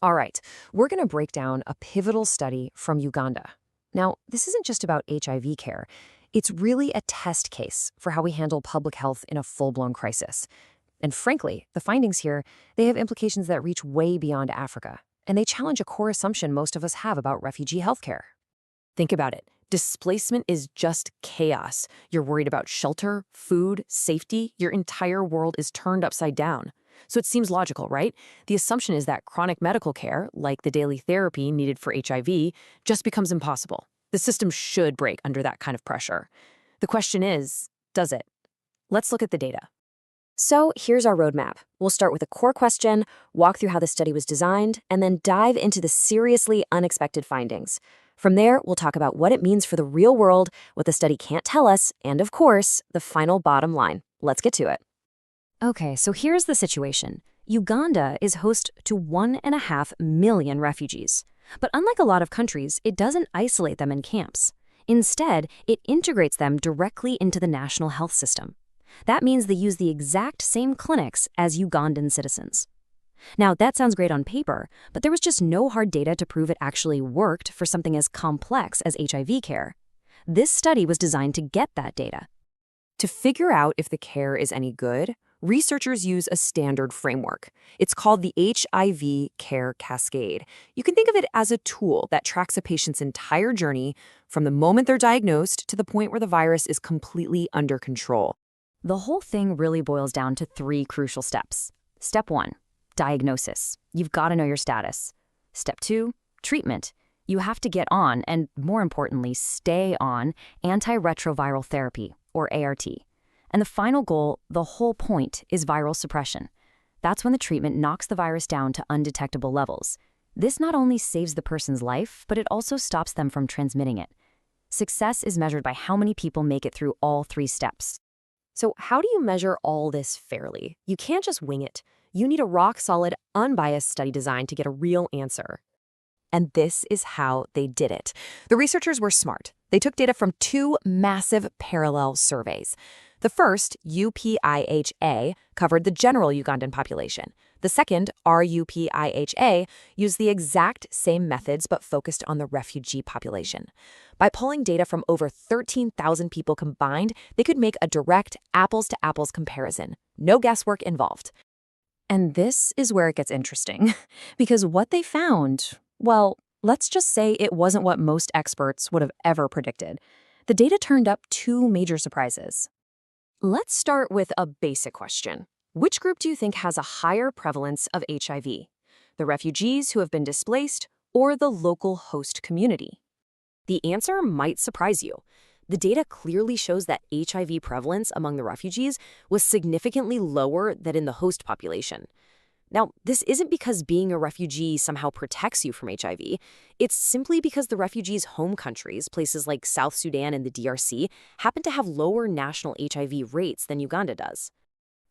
All right, we're going to break down a pivotal study from Uganda. Now, this isn't just about HIV care. It's really a test case for how we handle public health in a full-blown crisis. And frankly, the findings here, they have implications that reach way beyond Africa, and they challenge a core assumption most of us have about refugee healthcare. Think about it. Displacement is just chaos. You're worried about shelter, food, safety. Your entire world is turned upside down. So it seems logical, right? The assumption is that chronic medical care, like the daily therapy needed for HIV, just becomes impossible. The system should break under that kind of pressure. The question is, does it? Let's look at the data. So here's our roadmap. We'll start with a core question, walk through how the study was designed, and then dive into the seriously unexpected findings. From there, we'll talk about what it means for the real world, what the study can't tell us, and of course, the final bottom line. Let's get to it. Okay, so here's the situation. Uganda is host to 1.5 million refugees. But unlike a lot of countries, it doesn't isolate them in camps. Instead, it integrates them directly into the national health system. That means they use the exact same clinics as Ugandan citizens. Now, that sounds great on paper, but there was just no hard data to prove it actually worked for something as complex as HIV care. This study was designed to get that data. To figure out if the care is any good, researchers use a standard framework. It's called the HIV care cascade. You can think of it as a tool that tracks a patient's entire journey from the moment they're diagnosed to the point where the virus is completely under control. The whole thing really boils down to 3 crucial steps. Step 1, diagnosis. You've got to know your status. Step 2, treatment. You have to get on, and more importantly, stay on antiretroviral therapy, or ART. And the final goal, the whole point, is viral suppression. That's when the treatment knocks the virus down to undetectable levels. This not only saves the person's life, but it also stops them from transmitting it. Success is measured by how many people make it through all 3 steps. So how do you measure all this fairly? You can't just wing it. You need a rock-solid, unbiased study design to get a real answer. And this is how they did it. The researchers were smart. They took data from 2 massive parallel surveys. The first, UPHIA, covered the general Ugandan population. The second, RUPHIA, used the exact same methods but focused on the refugee population. By pulling data from over 13,000 people combined, they could make a direct apples-to-apples comparison. No guesswork involved. And this is where it gets interesting, because what they found, well, let's just say it wasn't what most experts would have ever predicted. The data turned up 2 major surprises. Let's start with a basic question. Which group do you think has a higher prevalence of HIV? The refugees who have been displaced or the local host community? The answer might surprise you. The data clearly shows that HIV prevalence among the refugees was significantly lower than in the host population. Now, this isn't because being a refugee somehow protects you from HIV. It's simply because the refugees' home countries, places like South Sudan and the DRC, happen to have lower national HIV rates than Uganda does.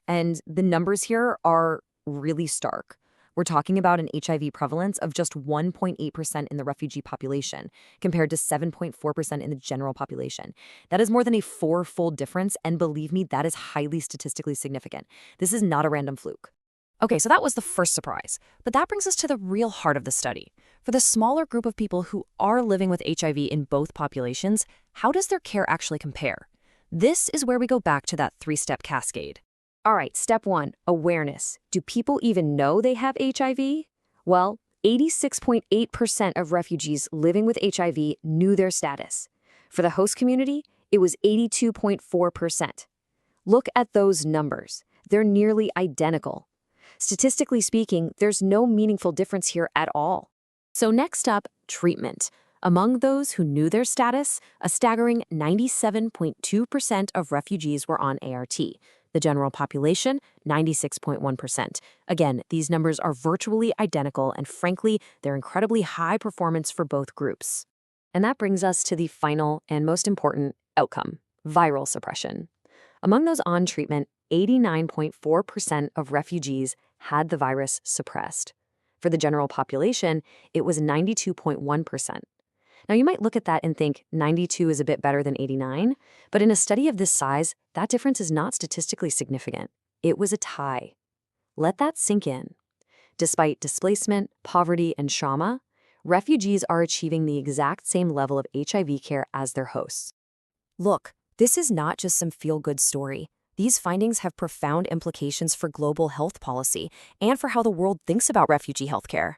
And the numbers here are really stark. We're talking about an HIV prevalence of just 1.8% in the refugee population, compared to 7.4% in the general population. That is more than a 4-fold difference, and believe me, that is highly statistically significant. This is not a random fluke. Okay, so that was the first surprise. But that brings us to the real heart of the study. For the smaller group of people who are living with HIV in both populations, how does their care actually compare? This is where we go back to that 3-step cascade. All right, step 1, awareness. Do people even know they have HIV? Well, 86.8% of refugees living with HIV knew their status. For the host community, it was 82.4%. Look at those numbers. They're nearly identical. Statistically speaking, there's no meaningful difference here at all. So next up, treatment. Among those who knew their status, a staggering 97.2% of refugees were on ART. The general population, 96.1%. Again, these numbers are virtually identical, and frankly, they're incredibly high performance for both groups. And that brings us to the final and most important outcome, viral suppression. Among those on treatment, 89.4% of refugees had the virus suppressed. For the general population, it was 92.1%. Now, you might look at that and think 92 is a bit better than 89, but in a study of this size, that difference is not statistically significant. It was a tie. Let that sink in. Despite displacement, poverty, and trauma, refugees are achieving the exact same level of HIV care as their hosts. Look, this is not just some feel-good story. These findings have profound implications for global health policy and for how the world thinks about refugee healthcare.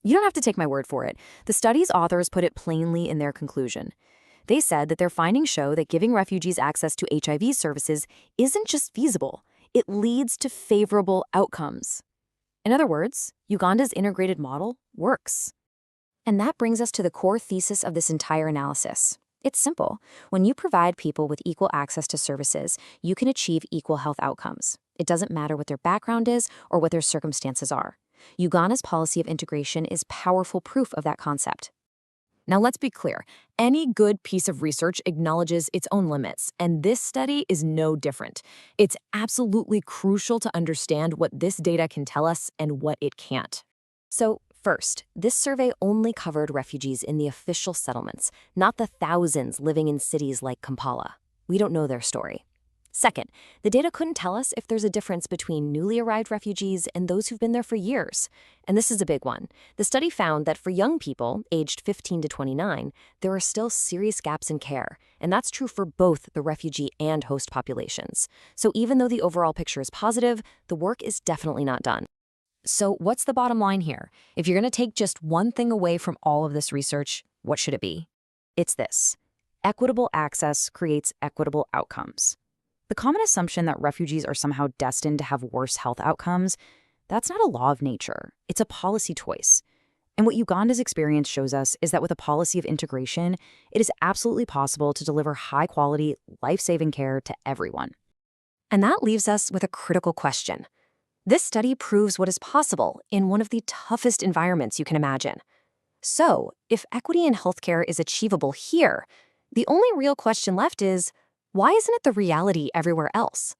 You don't have to take my word for it. The study's authors put it plainly in their conclusion. They said that their findings show that giving refugees access to HIV services isn't just feasible, it leads to favorable outcomes. In other words, Uganda's integrated model works. And that brings us to the core thesis of this entire analysis. It's simple. When you provide people with equal access to services, you can achieve equal health outcomes. It doesn't matter what their background is or what their circumstances are. Uganda's policy of integration is powerful proof of that concept. Now let's be clear. Any good piece of research acknowledges its own limits, and this study is no different. It's absolutely crucial to understand what this data can tell us and what it can't. So, first, this survey only covered refugees in the official settlements, not the thousands living in cities like Kampala. We don't know their story. Second, the data couldn't tell us if there's a difference between newly arrived refugees and those who've been there for years. And this is a big one. The study found that for young people, aged 15 to 29, there are still serious gaps in care. And that's true for both the refugee and host populations. So even though the overall picture is positive, the work is definitely not done. So what's the bottom line here? If you're going to take just one thing away from all of this research, what should it be? It's this: equitable access creates equitable outcomes. The common assumption that refugees are somehow destined to have worse health outcomes, that's not a law of nature. It's a policy choice. And what Uganda's experience shows us is that with a policy of integration, it is absolutely possible to deliver high-quality, life-saving care to everyone. And that leaves us with a critical question. This study proves what is possible in one of the toughest environments you can imagine. So, if equity in healthcare is achievable here, the only real question left is, why isn't it the reality everywhere else?